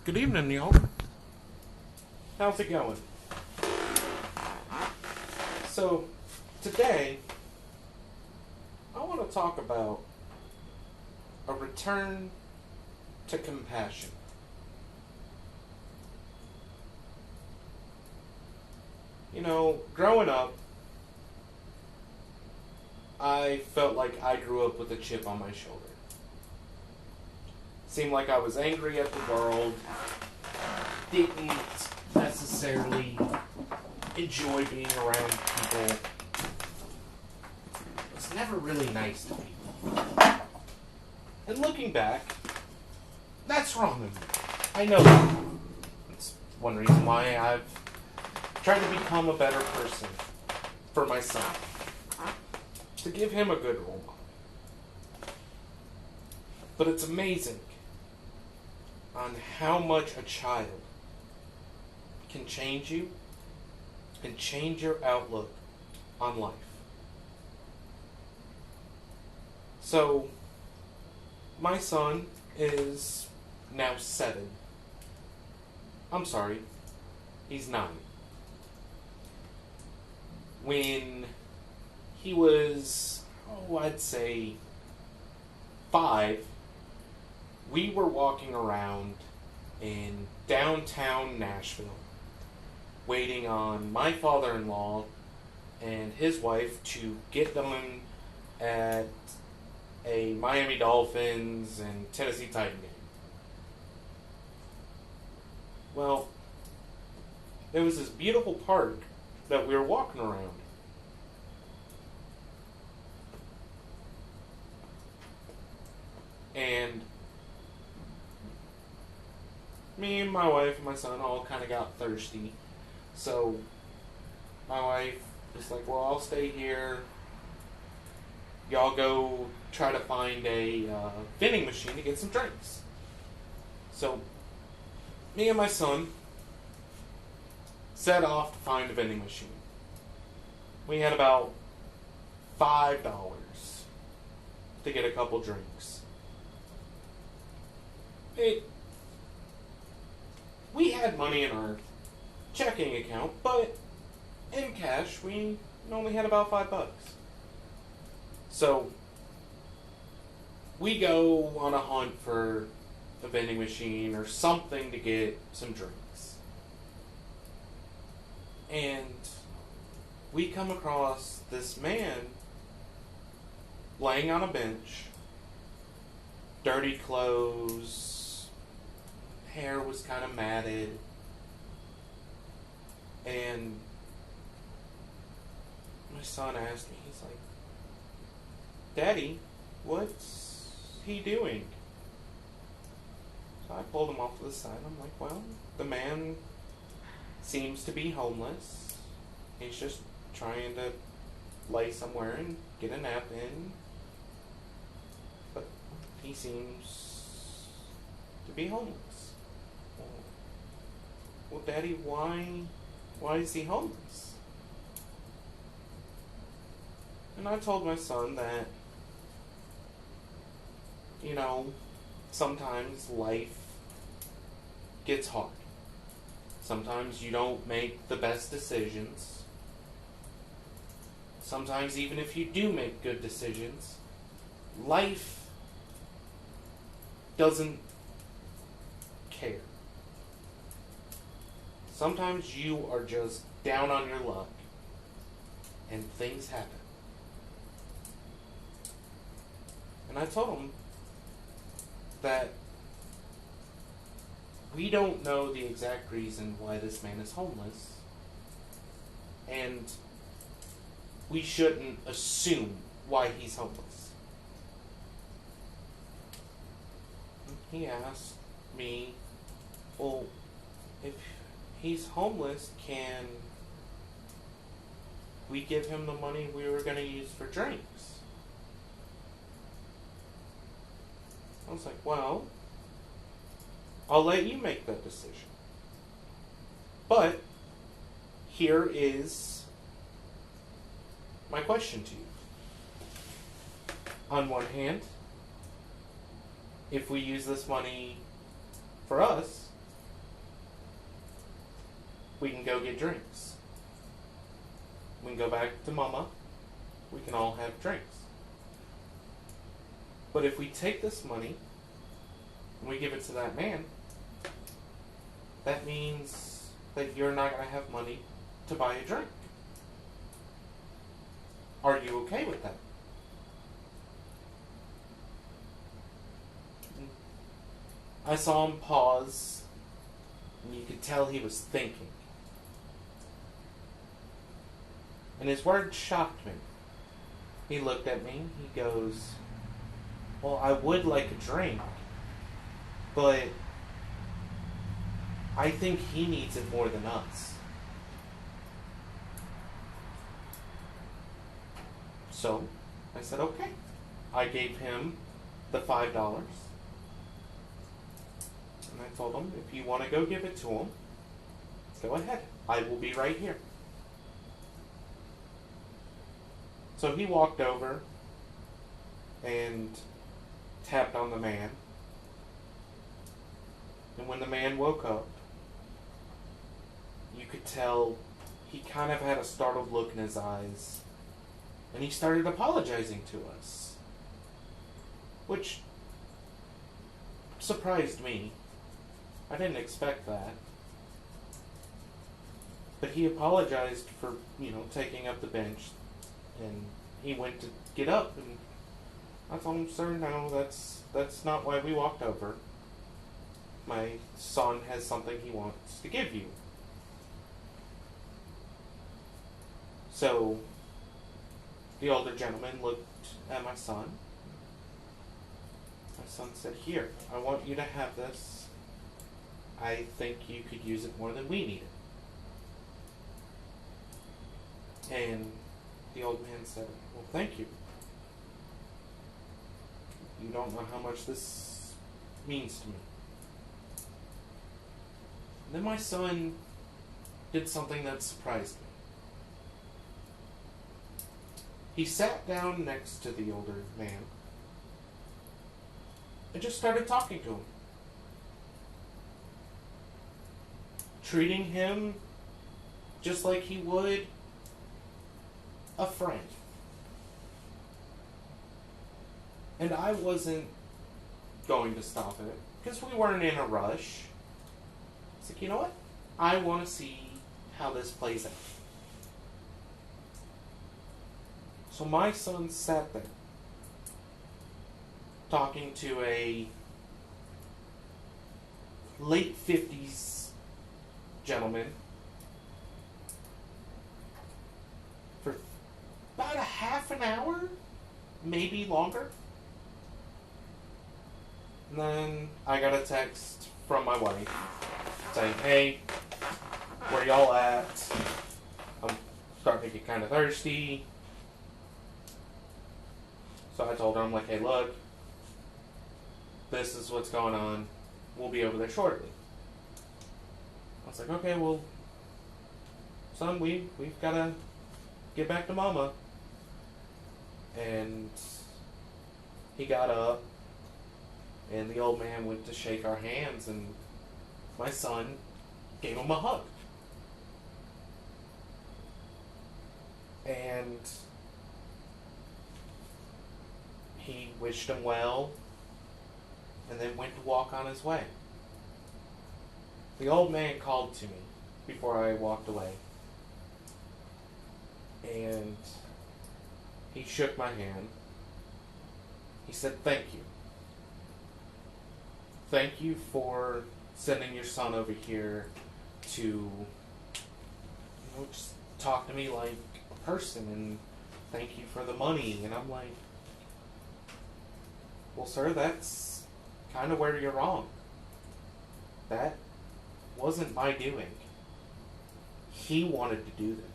Good evening, y'all. How's it going? So, today, I want to talk about a return to compassion. You know, growing up, I felt like I grew up with a chip on my shoulder. Seemed like I was angry at the world, didn't necessarily enjoy being around people, was never really nice to people. And looking back, that's wrong of me. I know that. It's one reason why I've tried to become a better person for my son, to give him a good role model. But it's amazing on how much a child can change you and change your outlook on life. So, my son is now 7. I'm sorry, he's 9. When he was, I'd say 5, we were walking around in downtown Nashville, waiting on my father-in-law and his wife to get done at a Miami Dolphins and Tennessee Titan game. Well, there was this beautiful park that we were walking around. And me and my wife and my son all kind of got thirsty. So my wife was like, well, I'll stay here. Y'all go try to find a vending machine to get some drinks. So me and my son set off to find a vending machine. We had about $5 to get a couple drinks. We had money in our checking account, but in cash, we only had about $5. So, we go on a hunt for a vending machine or something to get some drinks. And we come across this man laying on a bench, dirty clothes, hair was kind of matted, and my son asked me, he's like, Daddy, what's he doing? So I pulled him off to the side. I'm like, well, the man seems to be homeless. He's just trying to lay somewhere and get a nap in. But he seems to be homeless. Well, Daddy, why is he homeless? And I told my son that, sometimes life gets hard. Sometimes you don't make the best decisions. Sometimes even if you do make good decisions, life doesn't care. Sometimes you are just down on your luck and things happen. And I told him that we don't know the exact reason why this man is homeless, and we shouldn't assume why he's homeless. He asked me, well, if he's homeless, can we give him the money we were going to use for drinks? I was like, well, I'll let you make that decision. But here is my question to you. On one hand, if we use this money for us, We can go get drinks. We can go back to Mama. We can all have drinks. But if we take this money and we give it to that man, that means that you're not going to have money to buy a drink. Are you okay with that? I saw him pause, and you could tell he was thinking. And his words shocked me. He looked at me, he goes, well, I would like a drink, but I think he needs it more than us. So, I said, okay. I gave him the $5. And I told him, if you want to go give it to him, go ahead. I will be right here. So he walked over and tapped on the man. And when the man woke up, you could tell he kind of had a startled look in his eyes. And he started apologizing to us, which surprised me. I didn't expect that. But he apologized for, taking up the bench. And he went to get up, and I told him, sir, no, that's not why we walked over. My son has something he wants to give you. So, the older gentleman looked at my son. My son said, here, I want you to have this. I think you could use it more than we need it. And the old man said, well, thank you. You don't know how much this means to me. And then my son did something that surprised me. He sat down next to the older man and just started talking to him. Treating him just like he would a friend. And I wasn't going to stop it because we weren't in a rush. It's like, you know what? I want to see how this plays out. So my son sat there talking to a late 50s gentleman for about a half an hour, maybe longer. And then I got a text from my wife saying, hey, where y'all at? I'm starting to get kind of thirsty. So I told her, I'm like, hey, look, this is what's going on. We'll be over there shortly. I was like, okay, well, son, we've got to get back to Mama. And he got up, and the old man went to shake our hands, and my son gave him a hug. And he wished him well, and then went to walk on his way. The old man called to me before I walked away, and he shook my hand. He said, thank you. Thank you for sending your son over here to, just talk to me like a person, and thank you for the money. And I'm like, well, sir, that's kind of where you're wrong. That wasn't my doing. He wanted to do this.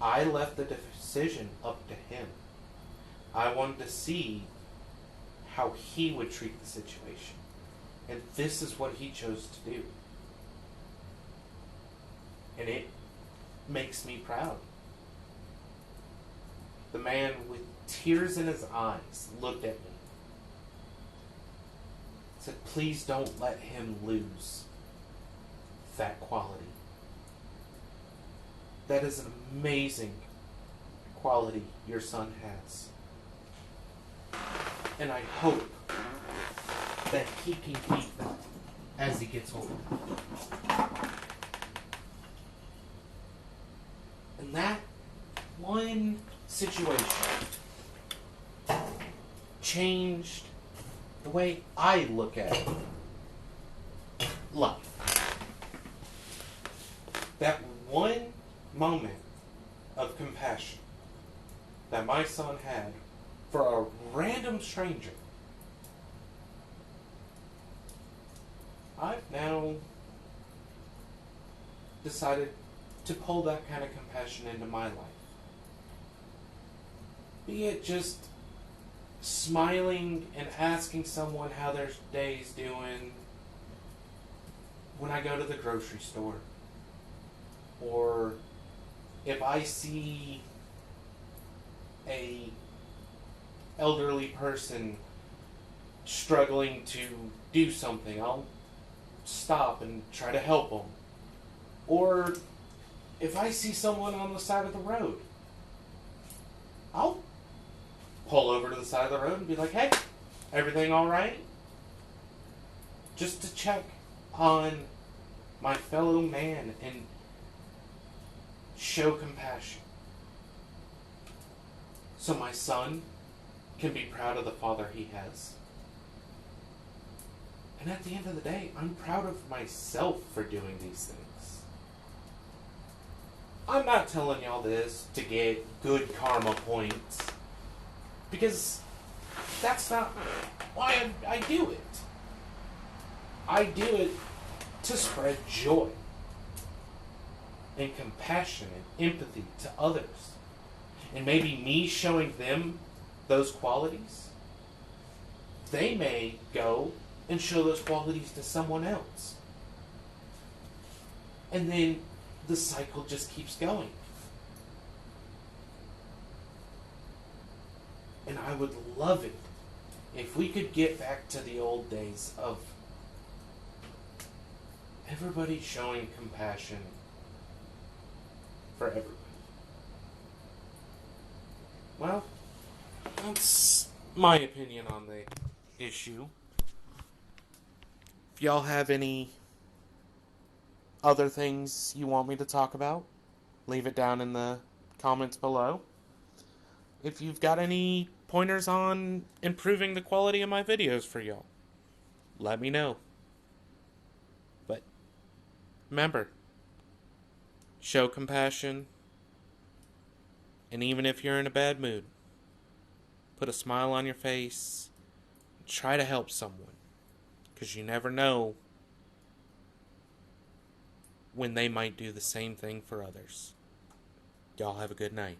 I left the decision up to him. I wanted to see how he would treat the situation. And this is what he chose to do. And it makes me proud. The man with tears in his eyes looked at me. Said, please don't let him lose. that quality. That is an amazing quality your son has. And I hope that he can keep that as he gets older. And that one situation changed the way I look at life. That one moment of compassion that my son had for a random stranger, I've now decided to pull that kind of compassion into my life. Be it just smiling and asking someone how their day's doing when I go to the grocery store. Or if I see a elderly person struggling to do something, I'll stop and try to help them. Or if I see someone on the side of the road, I'll pull over to the side of the road and be like, hey, everything all right? Just to check on my fellow man and show compassion. So my son can be proud of the father he has. And at the end of the day, I'm proud of myself for doing these things. I'm not telling y'all this to get good karma points, because that's not why I do it. I do it to spread joy and compassion and empathy to others. And maybe me showing them those qualities, they may go and show those qualities to someone else. And then the cycle just keeps going. And I would love it if we could get back to the old days of everybody showing compassion for everybody. Well, that's my opinion on the issue. If y'all have any other things you want me to talk about, leave it down in the comments below. If you've got any pointers on improving the quality of my videos for y'all, let me know. But remember, show compassion, and even if you're in a bad mood, put a smile on your face, and try to help someone, because you never know when they might do the same thing for others. Y'all have a good night.